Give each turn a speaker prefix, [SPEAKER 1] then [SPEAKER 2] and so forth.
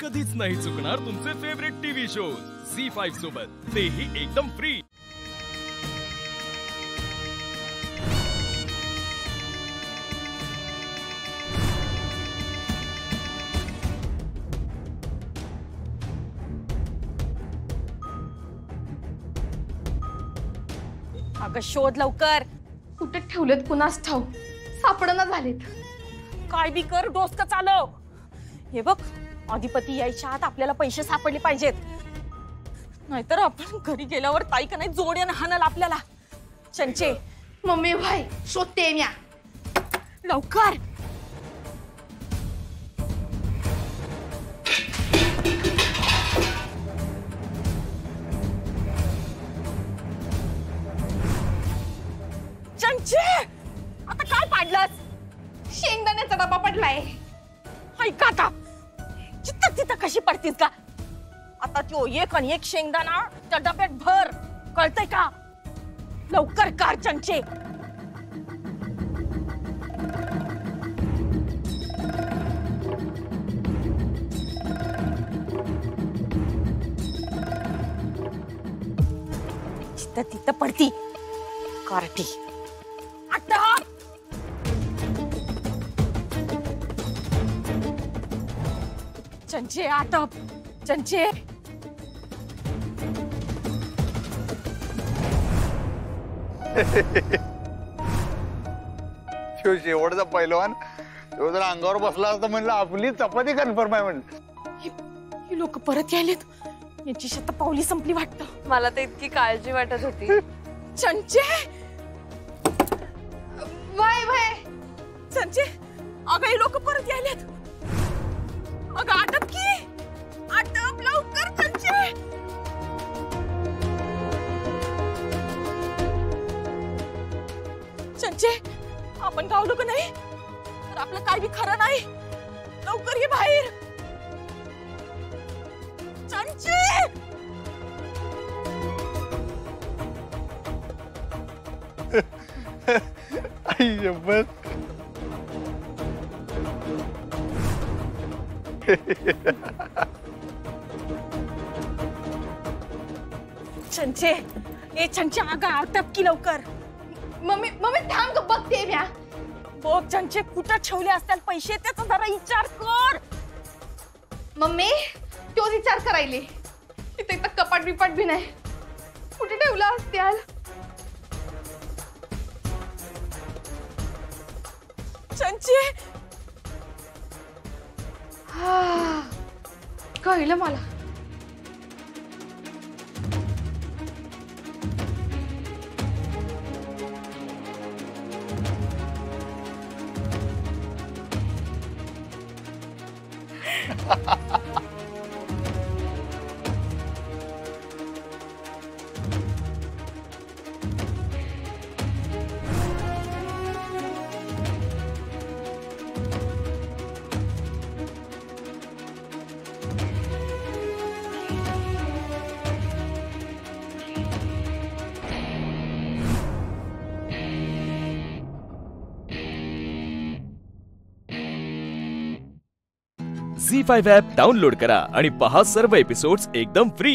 [SPEAKER 1] कधीच नाही चुकणार तुमचे फेवरेट टीव्ही शोज झी5 सोबत, तेही एकदम फ्री।
[SPEAKER 2] अगं शोध लवकर।
[SPEAKER 3] कुठे ठेवलेत कुणास ठाऊ, सापडना झालेत।
[SPEAKER 2] काय बी कर, डोसकं चालव। हे बघ, अधिपती यायच्या आत आपल्याला पैसे सापडले पाहिजेत, नाहीतर आपण घरी गेल्यावर ताई का नाही जोड्यानं हाणल आपल्याला। चंचे
[SPEAKER 3] मम्मी भाई शोधते म्या,
[SPEAKER 2] लवकर। चंचे आता काय पाडलास?
[SPEAKER 3] शेंगदाण्याचा डबा पडलाय।
[SPEAKER 2] ऐका आता, चित्त तिथं कशी पडतीस का? आता तो एक आणि एक शेंगदाणा त्या डब्यात भर, कळतंय का? लवकर कर चंचे। चित्त तिथं पडती कार्टी। आता चंचे आटप, चंचे।
[SPEAKER 4] शेवटचा पहिलवान तो जर अंगावर बसला असता म्हणलं आपली चपाती कन्फर्म आहे म्हणलं।
[SPEAKER 2] ही लोक परत यायलेत, यांची शतपावली संपली वाटतं।
[SPEAKER 3] मला तर इतकी काळजी वाटत होती।
[SPEAKER 2] चंचे
[SPEAKER 3] वाय वाय
[SPEAKER 2] चंचे, अगं ही लोक परत यायलेत। अगं आटप की, आटप लवकर चंचे। चंचे आपण गावलो का नाही तर आपलं काय बी खरं नाही। लवकर ये बाहेर चंचे।
[SPEAKER 4] आई शपथ।
[SPEAKER 2] चंचे ए चंचे, अगं आटप की लवकर।
[SPEAKER 3] मम्मी मम्मी थांब ग, बघते म्या।
[SPEAKER 2] बघ चंचे, कुठं ठेवले असतील पैसे त्याचा जरा विचार कर।
[SPEAKER 3] मम्मी तो विचार करायले, इथे तर कपाट बिपाट भी नाही, कुठे ठेवला असत्याल?
[SPEAKER 2] चंचे
[SPEAKER 3] हा कळलं मला।
[SPEAKER 1] झी5 ॲप डाउनलोड करा आणि पहा सर्व एपिसोड्स एकदम फ्री।